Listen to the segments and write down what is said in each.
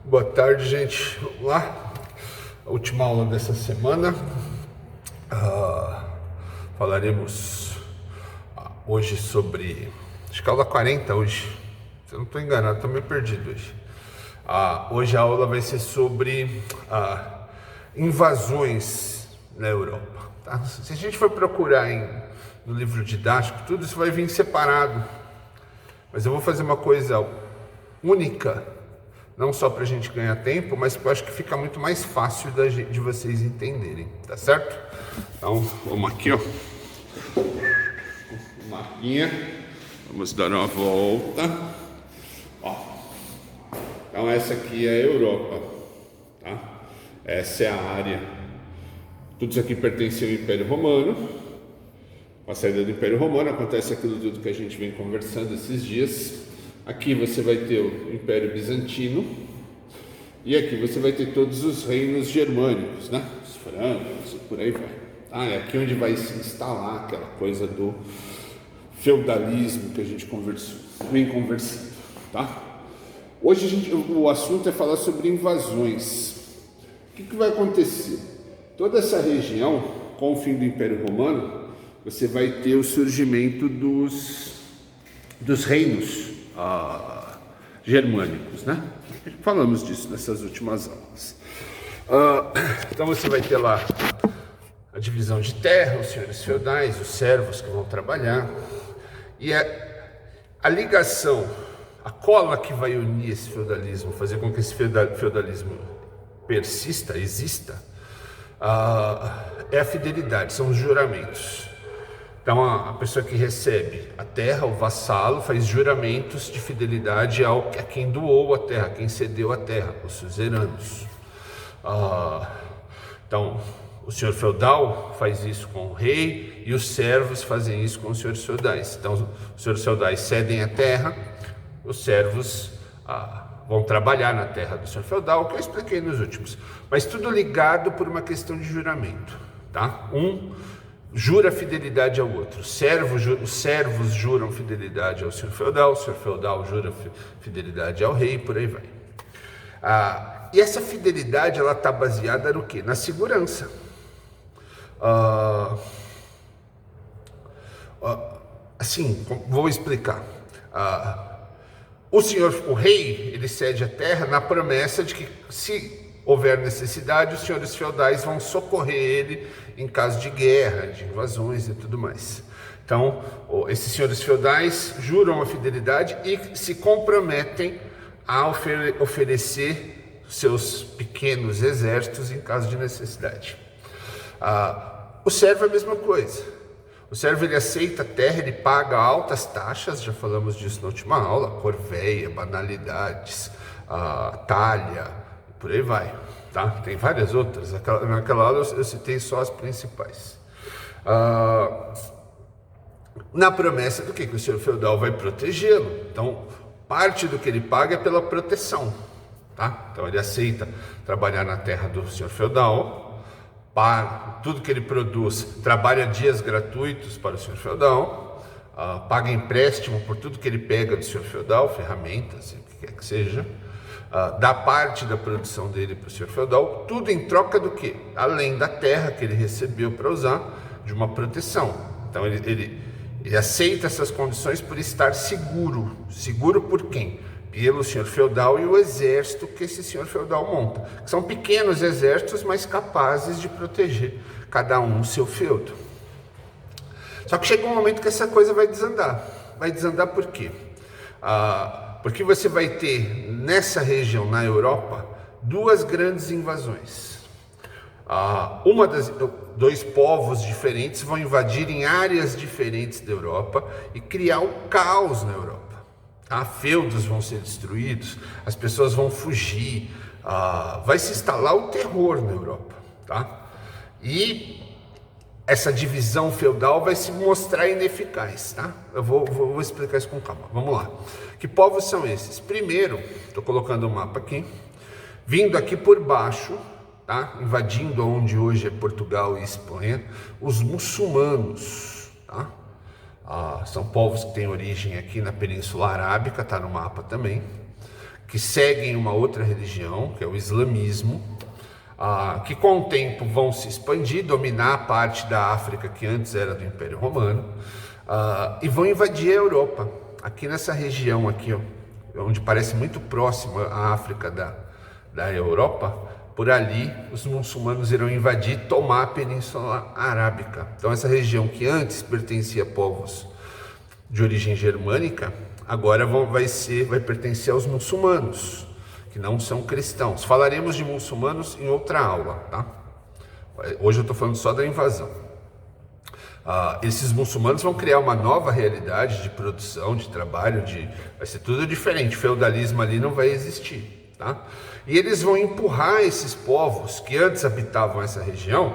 Boa tarde, gente. Vamos lá. A última aula dessa semana. Falaremos hoje sobre... Acho que a aula 40 hoje. Se eu não estou enganado, estou meio perdido hoje. Hoje a aula vai ser sobre invasões na Europa. Tá? Se a gente for procurar no livro didático, tudo isso vai vir separado. Mas eu vou fazer uma coisa única, não só para a gente ganhar tempo, mas que eu acho que fica muito mais fácil de vocês entenderem, tá certo? Então, vamos aqui, ó. Mapinha. Vamos dar uma volta. Ó. Então, essa aqui é a Europa, tá? Essa é a área. Tudo isso aqui pertencia ao Império Romano. Com a saída do Império Romano, acontece aquilo tudo que a gente vem conversando esses dias. Aqui você vai ter o Império Bizantino, e aqui você vai ter todos os reinos germânicos, né? Os francos e por aí vai. É aqui onde vai se instalar aquela coisa do feudalismo que a gente vem conversando, tá? Hoje o assunto é falar sobre invasões. O que vai acontecer? Toda essa região, com o fim do Império Romano, você vai ter o surgimento dos reinos germânicos, né? Falamos disso nessas últimas aulas. Então você vai ter lá a divisão de terra, os senhores feudais, os servos que vão trabalhar, e a ligação, a cola que vai unir esse feudalismo, fazer com que esse feudalismo persista, exista, é a fidelidade, são os juramentos. Então a pessoa que recebe a terra, o vassalo, faz juramentos de fidelidade a quem doou a terra, a quem cedeu a terra, os suzeranos. Então o senhor feudal faz isso com o rei e os servos fazem isso com os senhores feudais. Então os senhores feudais cedem a terra, os servos vão trabalhar na terra do senhor feudal, que eu expliquei nos últimos. Mas tudo ligado por uma questão de juramento, tá? Jura fidelidade ao outro. Os servos juram fidelidade ao senhor feudal jura fidelidade ao rei, por aí vai. E essa fidelidade, ela está baseada no quê? Na segurança. Assim, vou explicar. O rei, ele cede a terra na promessa de que, se houver necessidade, os senhores feudais vão socorrer ele em caso de guerra, de invasões e tudo mais. Então, esses senhores feudais juram a fidelidade e se comprometem a oferecer seus pequenos exércitos em caso de necessidade. O servo é a mesma coisa. O servo, ele aceita a terra, ele paga altas taxas, já falamos disso na última aula, corveia, banalidades, talha, por aí vai, tá? Tem várias outras. Naquela aula eu citei só as principais. Na promessa do que o senhor feudal vai protegê-lo. Então, parte do que ele paga é pela proteção, tá? Então, ele aceita trabalhar na terra do senhor feudal, tudo que ele produz, trabalha dias gratuitos para o senhor feudal, paga empréstimo por tudo que ele pega do senhor feudal, ferramentas, o que quer que seja. Dá parte da produção dele para o senhor feudal, tudo em troca do quê? Além da terra que ele recebeu para usar, de uma proteção. Então ele aceita essas condições por estar seguro. Seguro por quem? Pelo senhor feudal e o exército que esse senhor feudal monta. São pequenos exércitos, mas capazes de proteger cada um o seu feudo. Só que chega um momento que essa coisa vai desandar. Vai desandar por quê? Porque você vai ter nessa região, na Europa, duas grandes invasões. Dois povos diferentes vão invadir em áreas diferentes da Europa e criar um caos na Europa. Feudos vão ser destruídos, as pessoas vão fugir, vai se instalar o terror na Europa, tá? E essa divisão feudal vai se mostrar ineficaz, tá? Eu vou explicar isso com calma. Vamos lá. Que povos são esses? Primeiro, estou colocando o mapa aqui, vindo aqui por baixo, tá? Invadindo onde hoje é Portugal e Espanha, os muçulmanos, tá? São povos que têm origem aqui na Península Arábica, está no mapa também, que seguem uma outra religião, que é o islamismo, que com o tempo vão se expandir, dominar a parte da África que antes era do Império Romano, e vão invadir a Europa. Aqui nessa região aqui, ó, onde parece muito próximo à África da Europa, por ali os muçulmanos irão invadir e tomar a Península Arábica. Então essa região que antes pertencia a povos de origem germânica, agora vai pertencer aos muçulmanos, que não são cristãos. Falaremos de muçulmanos em outra aula, tá? Hoje eu estou falando só da invasão. Esses muçulmanos vão criar uma nova realidade de produção, de trabalho, vai ser tudo diferente. O feudalismo ali não vai existir, tá? E eles vão empurrar esses povos que antes habitavam essa região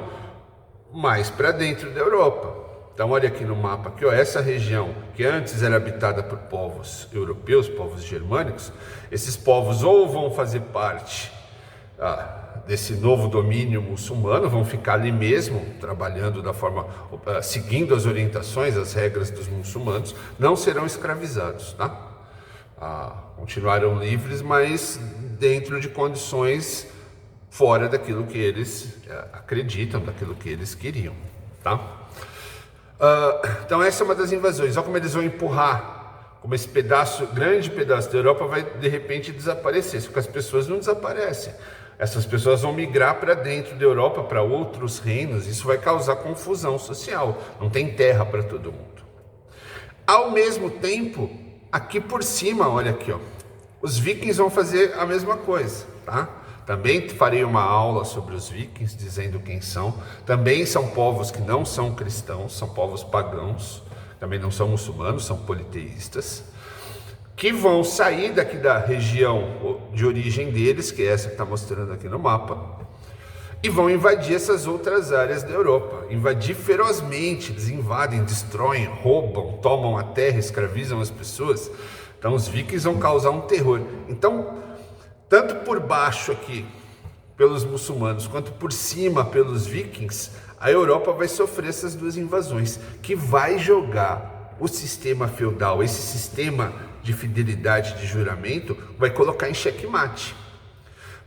mais para dentro da Europa. Então olha aqui no mapa aqui, ó, essa região que antes era habitada por povos europeus, povos germânicos, esses povos ou vão fazer parte desse novo domínio muçulmano, vão ficar ali mesmo, trabalhando da forma, seguindo as orientações, as regras dos muçulmanos, não serão escravizados, tá? Continuarão livres, mas dentro de condições fora daquilo que eles acreditam, daquilo que eles queriam, tá? Então essa é uma das invasões. Olha como eles vão empurrar, como esse grande pedaço da Europa vai de repente desaparecer, só que as pessoas não desaparecem. Essas pessoas vão migrar para dentro da Europa, para outros reinos. Isso vai causar confusão social, não tem terra para todo mundo. Ao mesmo tempo, aqui por cima, olha aqui, ó, os vikings vão fazer a mesma coisa, tá? Também farei uma aula sobre os vikings, dizendo quem são. Também são povos que não são cristãos, são povos pagãos, também não são muçulmanos, são politeístas, que vão sair daqui da região de origem deles, que é essa que está mostrando aqui no mapa, e vão invadir essas outras áreas da Europa. Invadir ferozmente, eles invadem, destroem, roubam, tomam a terra, escravizam as pessoas. Então os vikings vão causar um terror. Então, tanto por baixo aqui, pelos muçulmanos, quanto por cima, pelos vikings, a Europa vai sofrer essas duas invasões, que vai jogar o sistema feudal, esse sistema de fidelidade, de juramento, vai colocar em xeque-mate.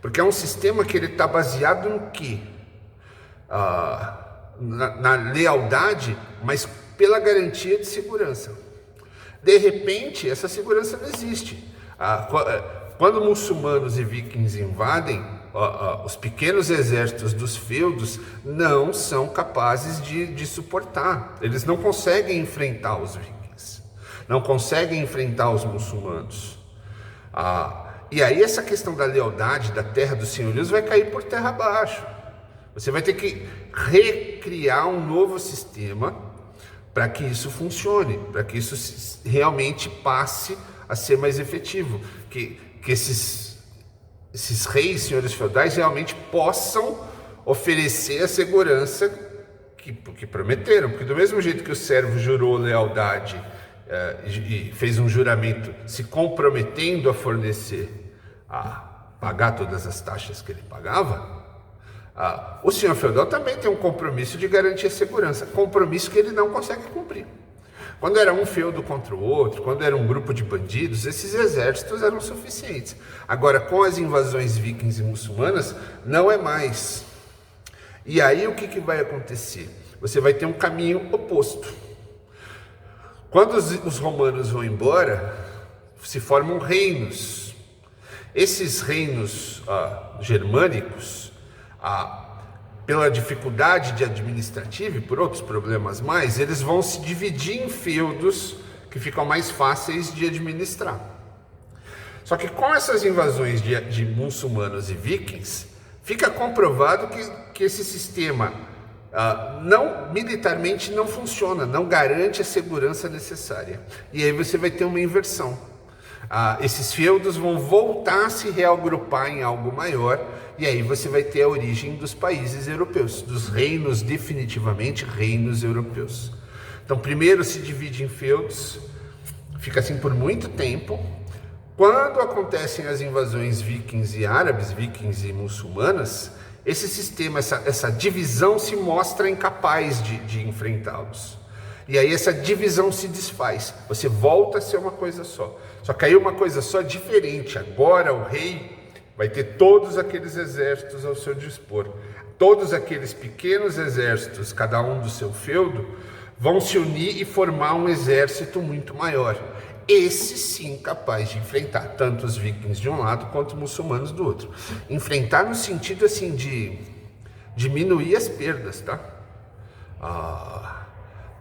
Porque é um sistema que ele está baseado no quê? Na lealdade, mas pela garantia de segurança. De repente, essa segurança não existe. Quando muçulmanos e vikings invadem, os pequenos exércitos dos feudos não são capazes de suportar. Eles não conseguem enfrentar os vikings, não conseguem enfrentar os muçulmanos. E aí essa questão da lealdade, da terra dos senhorios vai cair por terra abaixo. Você vai ter que recriar um novo sistema para que isso funcione, para que isso realmente passe a ser mais efetivo, que esses reis, senhores feudais, realmente possam oferecer a segurança que prometeram. Porque do mesmo jeito que o servo jurou lealdade e fez um juramento se comprometendo a fornecer, a pagar todas as taxas que ele pagava, o senhor feudal também tem um compromisso de garantir a segurança, compromisso que ele não consegue cumprir. Quando era um feudo contra o outro, quando era um grupo de bandidos, esses exércitos eram suficientes. Agora, com as invasões vikings e muçulmanas, não é mais. E aí o que vai acontecer? Você vai ter um caminho oposto. Quando os romanos vão embora, se formam reinos. Esses reinos germânicos, pela dificuldade de administrativa e por outros problemas mais, eles vão se dividir em feudos que ficam mais fáceis de administrar. Só que com essas invasões de muçulmanos e vikings, fica comprovado que esse sistema militarmente não funciona, não garante a segurança necessária. E aí você vai ter uma inversão. Esses feudos vão voltar a se reagrupar em algo maior, e aí você vai ter a origem dos países europeus, dos reinos, definitivamente reinos europeus. Então primeiro se divide em feudos, fica assim por muito tempo. Quando acontecem as invasões vikings e árabes, vikings e muçulmanas, esse sistema, essa divisão se mostra incapaz de enfrentá-los. E aí essa divisão se desfaz, você volta a ser uma coisa só. Só que aí uma coisa só diferente, agora o rei vai ter todos aqueles exércitos ao seu dispor. Todos aqueles pequenos exércitos, cada um do seu feudo, vão se unir e formar um exército muito maior. Esse sim capaz de enfrentar tanto os vikings de um lado quanto os muçulmanos do outro. Enfrentar no sentido assim de diminuir as perdas, tá?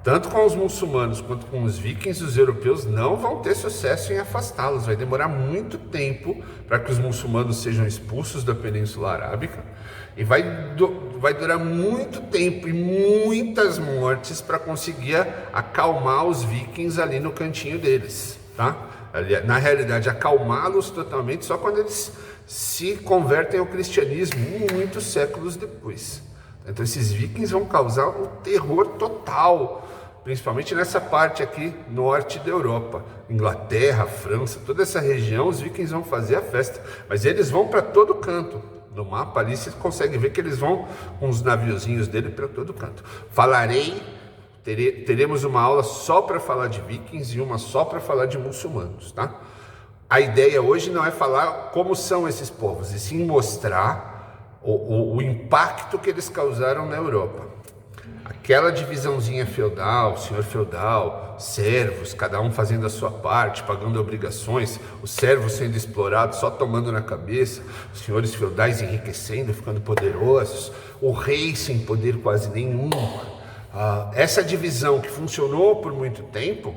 Tanto com os muçulmanos quanto com os vikings, os europeus não vão ter sucesso em afastá-los. Vai demorar muito tempo para que os muçulmanos sejam expulsos da Península Arábica e vai durar muito tempo e muitas mortes para conseguir acalmar os vikings ali no cantinho deles, tá? Na realidade, acalmá-los totalmente só quando eles se convertem ao cristianismo muitos séculos depois. Então esses vikings vão causar um terror total, principalmente nessa parte aqui norte da Europa, Inglaterra, França, toda essa região. Os vikings vão fazer a festa, mas eles vão para todo canto. No mapa ali você consegue ver que eles vão com os naviozinhos dele para todo canto. Teremos uma aula só para falar de vikings e uma só para falar de muçulmanos, tá? A ideia hoje não é falar como são esses povos, e sim mostrar o impacto que eles causaram na Europa. Aquela divisãozinha feudal, senhor feudal, servos, cada um fazendo a sua parte, pagando obrigações, os servos sendo explorados, só tomando na cabeça, os senhores feudais enriquecendo, ficando poderosos, o rei sem poder quase nenhum. Essa divisão que funcionou por muito tempo,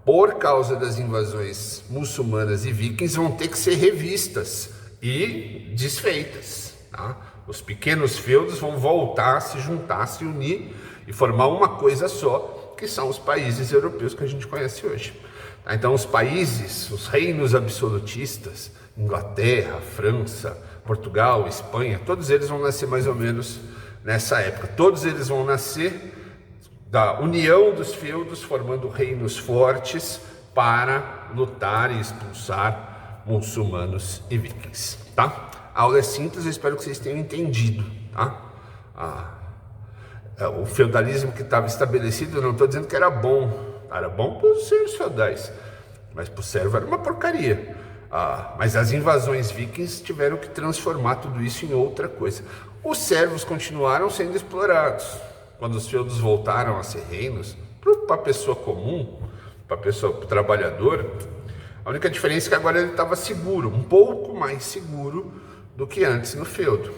por causa das invasões muçulmanas e vikings, vão ter que ser revistas e desfeitas, tá? Os pequenos feudos vão voltar a se juntar, a se unir e formar uma coisa só, que são os países europeus que a gente conhece hoje. Tá? Então os países, os reinos absolutistas, Inglaterra, França, Portugal, Espanha, todos eles vão nascer mais ou menos nessa época. Todos eles vão nascer da união dos feudos, formando reinos fortes para lutar e expulsar muçulmanos e vikings, tá? A aula é simples, eu espero que vocês tenham entendido, tá? O feudalismo que estava estabelecido, eu não estou dizendo que era bom para os senhores feudais, mas para o servo era uma porcaria. Mas as invasões vikings tiveram que transformar tudo isso em outra coisa. Os servos continuaram sendo explorados. Quando os feudos voltaram a ser reinos, para a pessoa comum, para o trabalhador, a única diferença é que agora ele estava seguro, um pouco mais seguro do que antes no feudo.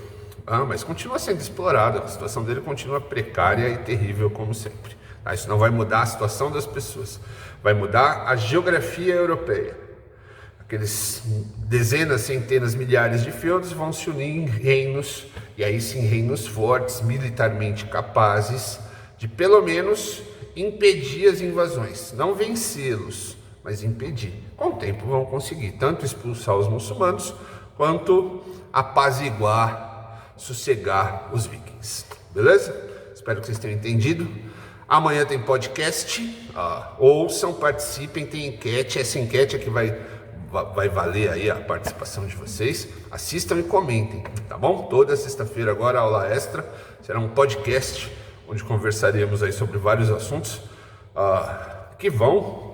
Mas continua sendo explorado, a situação dele continua precária e terrível como sempre. Isso não vai mudar a situação das pessoas, vai mudar a geografia europeia. Aqueles dezenas, centenas, milhares de feudos vão se unir em reinos, e aí sim reinos fortes, militarmente capazes de pelo menos impedir as invasões, não vencê-los, mas impedir. Com o tempo vão conseguir tanto expulsar os muçulmanos, quanto apaziguar, sossegar os vikings. Beleza? Espero que vocês tenham entendido. Amanhã tem podcast, ouçam, participem, tem enquete. Essa enquete é que vai valer aí a participação de vocês. Assistam e comentem, tá bom? Toda sexta-feira agora, aula extra, será um podcast onde conversaremos aí sobre vários assuntos que vão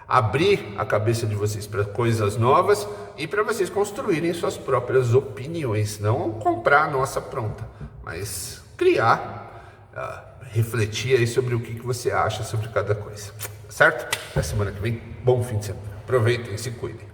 abrir a cabeça de vocês para coisas novas e para vocês construírem suas próprias opiniões, não comprar a nossa pronta, mas criar, refletir aí sobre o que você acha sobre cada coisa, certo? Até semana que vem, bom fim de semana, aproveitem e se cuidem.